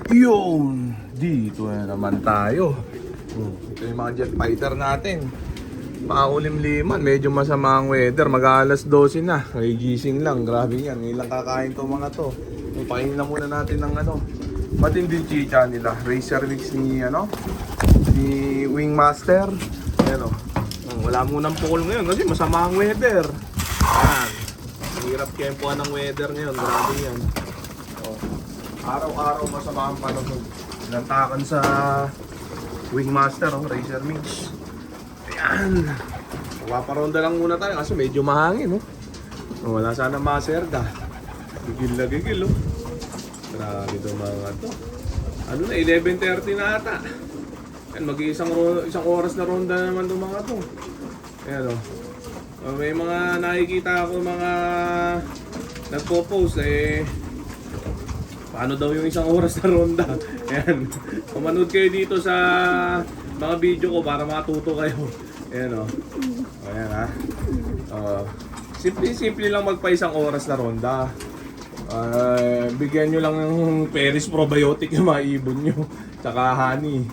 Yun! Dito na naman tayo. Ito yung mga jet fighter natin. Paulim-liman, medyo masama ang weather. Mag-alas 12 na. May gising lang, grabe yan. Ngayon lang kakain to mga to. Painin na muna natin ng ano, matinding chicha nila. Racer mix ni ni Wingmaster. Ayan o. Wala munang pukol ngayon kasi masama ang weather. Ayan. Hirap kempuan ng weather ngayon, grabe yan. Araw-araw masama ang panahon. Lantakan sa Wingmaster, Racer Mix. Ayan. Paparonda lang muna tayo kasi medyo mahangin. Wala sana maserga. Gigil na gigil. Grabe ito mga to. Ano na, 11:30 na ata. Ayan, isang oras na ronda naman itong mga to. Ayan may mga nakikita ako mga nagpo-post paano daw yung isang oras na ronda? Ayan. Kumanood kayo dito sa mga video ko para matuto kayo. Ayan Ayan simple lang magpa isang oras na ronda. Bigyan nyo lang ng Peris Probiotic yung mga ibon nyo. Tsaka honey.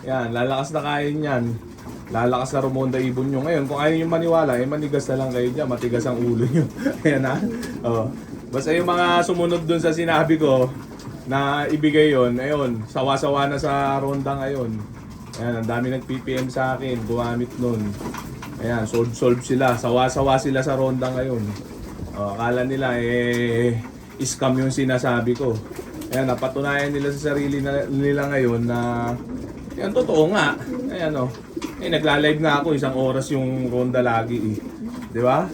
Ayan, lalakas na kain yan. Lalakas na rumonda ibon nyo. Ngayon, kung ayaw nyo maniwala, manigas na lang kayo dyan. Matigas ang ulo nyo. Ayan Basta yung mga sumunod dun sa sinabi ko na ibigay yon, ayun, sawa-sawa na sa ronda ngayon. Ayan, ang dami nag-PPM sa akin, gumamit nun. Ayan, solve sila, sawa-sawa sila sa ronda ngayon. Akala nila scam yung sinasabi ko. Ayan, napatunayan nila sa sarili nila ngayon na yan, totoo nga. Ayan nagla-live nga ako, isang oras yung ronda lagi Di ba?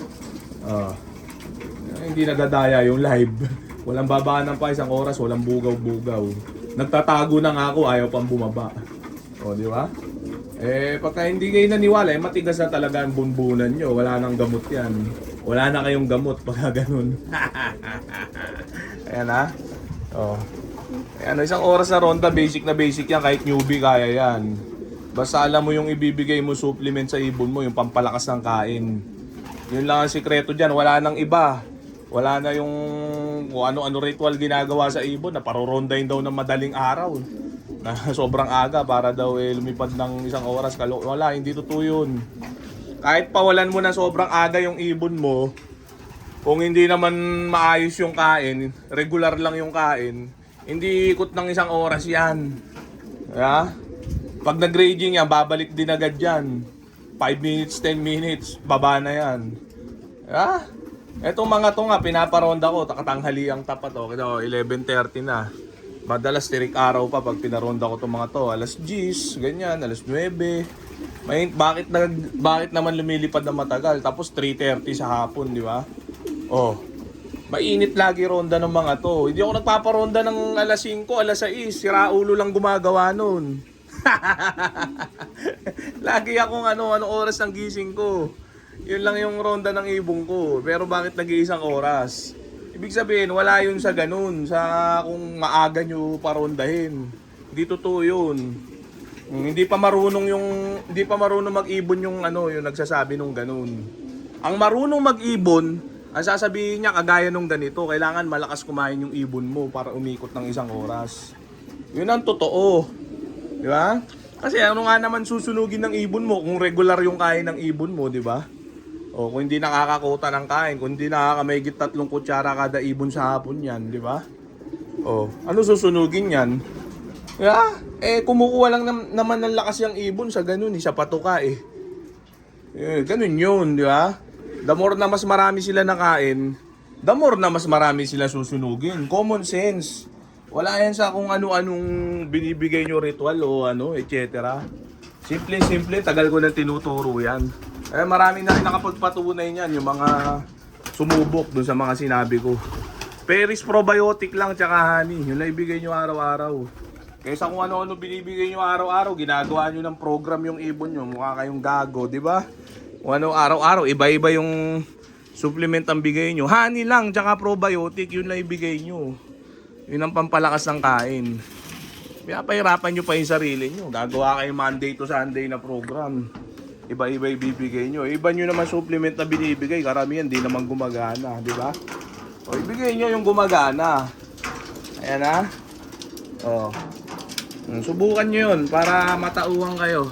Hindi nagadaya yung live. Walang babaan pa isang oras, walang bugaw-bugaw. Nagtatago na nga ako, ayaw pang bumaba. Di ba? Pagka hindi kayo naniwala, matigas na talaga ang bunbunan nyo. Wala nang gamot yan. Wala na kayong gamot pagka ganun. Ayan Ayan, isang oras na ronda, basic na basic yan. Kahit newbie, kaya yan. Basta alam mo yung ibibigay mo supplement sa ibon mo, yung pampalakas ng kain. Yun lang ang sikreto dyan, wala nang iba. Wala na yung kung ano-ano ritual ginagawa sa ibon na parorondahin daw ng madaling araw na sobrang aga para daw lumipad ng isang oras. Wala, hindi totoo yun. Kahit pawalan mo na sobrang aga yung ibon mo, kung hindi naman maayos yung kain, regular lang yung kain, hindi ikot ng isang oras yan. Pag nag-raging yan, babalik din agad yan. 5 minutes, 10 minutes, baba na yan. Etong mga to nga, pinaparonda ko, katanghali ang tapat 11:30 na. Madalas tirik araw pa pag pinaronda ko itong mga to. Alas 10, ganyan, alas 9. Bakit naman lumilipad na matagal? Tapos 3:30 sa hapon, di ba? Mainit lagi ronda ng mga to. Hindi ako nagpaparonda ng alas 5, alas 6. Siraulo lang gumagawa nun. Lagi akong anong oras ng gising ko. Yun lang yung ronda ng ibong ko. Pero bakit nag-iisang oras? Ibig sabihin, wala yun sa ganun. Sa kung maaga nyo parondahin. Hindi totoo yun. Hindi pa marunong mag-ibon yung yung nagsasabi nung ganun. Ang marunong mag-ibon, ang sasabihin niya kagaya nung ganito, kailangan malakas kumain yung ibon mo para umikot ng isang oras. Yun ang totoo. Di ba? Kasi ano nga naman susunugin ng ibon mo kung regular yung kain ng ibon mo, di ba? Kung hindi nakakakota ng kain, kung hindi nakakamaigit 3 kutsara kada ibon sa hapon yan, di ba? Ano susunugin yan? Yeah? Kumukuha lang naman ng lakas yung ibon sa ganun, sa patuka ganun yun, di ba? The more na mas marami sila nakain, the more na mas marami sila susunugin. Common sense. Wala yan sa kung ano-anong binibigay nyo ritual etc. Simple, tagal ko na tinuturo yan. Marami na rin nakapagpatunay niyan, yung mga sumubok dun sa mga sinabi ko. Peris Probiotic lang tsaka honey, yun lang ibigay nyo araw-araw. Kaysa kung ano-ano binibigay nyo araw-araw, ginagawa nyo ng program yung ibon nyo, mukha kayong gago, di ba? Kung ano araw-araw, iba-iba yung supplement ang bigay nyo. Honey lang tsaka probiotic, yun lang ibigay nyo. Yun ang pampalakas ng kain. Kaya pahirapan nyo pa yung sarili nyo. Gagawa kayo Monday to Sunday na program. Iba-iba ibibigay nyo. Iba nyo naman supplement na binibigay. Karamihan di naman gumagana, di ba? O ibigay nyo yung gumagana. Ayan Oh. Subukan nyo yun para matauhan kayo.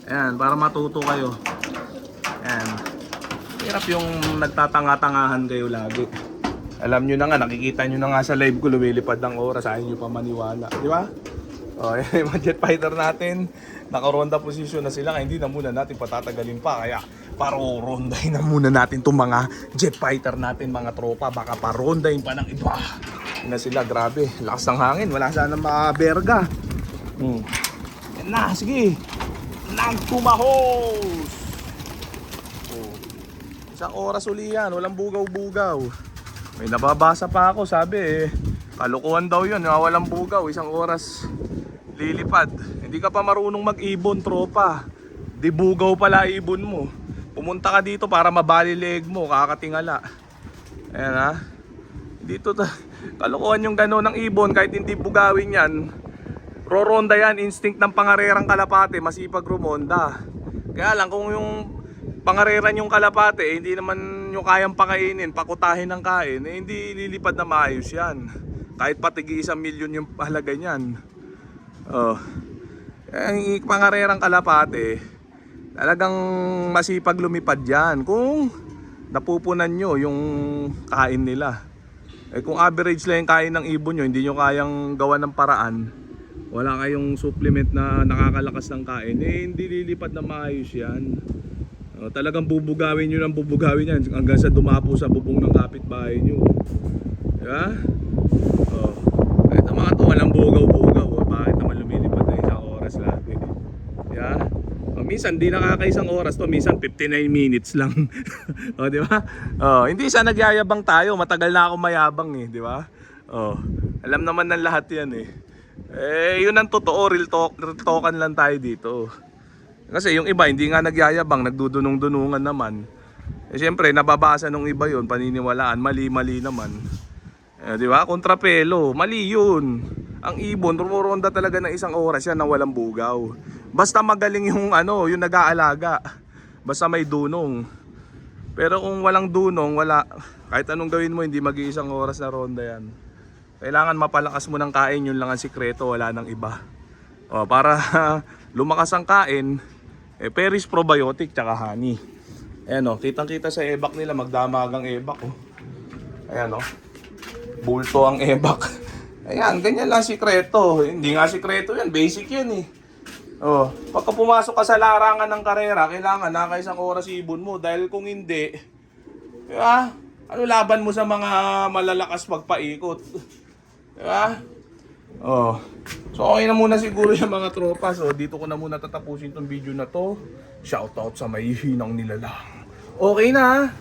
Ayan, para matuto kayo. Ayan. Hirap yung nagtatanga-tangahan kayo lagi. Alam nyo na nga, nakikita nyo na nga sa live ko, lumilipad ng oras, ayaw nyo pa maniwala. Di ba? O, yan yung mga jet fighter natin. Nakaronda posisyon na sila, kaya hindi na muna natin patatagalin pa. Kaya parorondahin na muna natin itong mga jet fighter natin, mga tropa. Baka parondahin pa ng iba. Yan na sila, grabe. Lakas ng hangin, wala sana makaberga. Yan na, sige. Nagtumahos! Isang oras uli yan, walang bugaw-bugaw. May nababasa pa ako, sabi kalukuhan daw yun, walang bugaw, isang oras lilipad. Hindi ka pa marunong mag-ibon, tropa. Di bugaw pala ibon mo. Pumunta ka dito para mabali leg mo, kakatingala. Ayan ha. Dito kalukuhan yung gano'n ng ibon, kahit hindi bugawin yan. Roronda yan, instinct ng pangarerang kalapate, masipag rumonda. Kaya lang kung yung pangareran yung kalapate, hindi naman yung kayang pakainin, pakutahin ng kain, hindi lilipad na maayos yan. Kahit patigi 1 milyon yung halaga niyan. Oh. Yung pangarerang kalapate, talagang masipag lumipad yan kung napupunan nyo yung kain nila. Kung average lang yung kain ng ibon nyo, hindi nyo kayang gawa ng paraan, wala kayong supplement na nakakalakas ng kain, hindi lilipad na maayos yan. Talagang bubugawin nyo ng bubugawin yan hanggang sa dumapo sa bubong ng kapitbahay nyo. Diba? Ito mga to, walang bugaw-bugaw. Bakit naman lumilipad na isang oras lagi? Diba? Minsan di nakaka-isang oras to, minsan 59 minutes lang. Diba? Hindi siya nagyayabang tayo, matagal na ako mayabang diba? Alam naman ng lahat yan yun ang totoo, real talkan lang tayo dito. Kasi yung iba hindi nga nagyayabang, nagdudunong-dunungan naman. Siyempre nababasa nung iba yun, paniniwalaan, mali-mali naman. Di ba? Kontrapelo, mali yun. Ang ibon, rumoronda talaga ng isang oras yan na walang bugaw. Basta magaling yung yung nag-aalaga. Basta may dunong. Pero kung walang dunong, wala. Kahit anong gawin mo, hindi mag-iisang oras na ronda yan. Kailangan mapalakas mo ng kain, yun lang ang sikreto, wala nang iba. Para lumakas ang kain, Peris probiotic tsaka honey. Ayan kitang-kita sa ebak nila, magdamagang ebak Ayan bulto ang ebak. Ayan, ganyan lang sikreto. Hindi nga sikreto yan, basic yan pagka pumasok ka sa larangan ng karera, kailangan naka-isang oras ibon mo. Dahil kung hindi, diba? Ano laban mo sa mga malalakas magpaikot? Diba? So okay na muna siguro yung mga tropa. So dito ko na muna tatapusin tong video na to. Shoutout sa may hinang nilalang. Okay na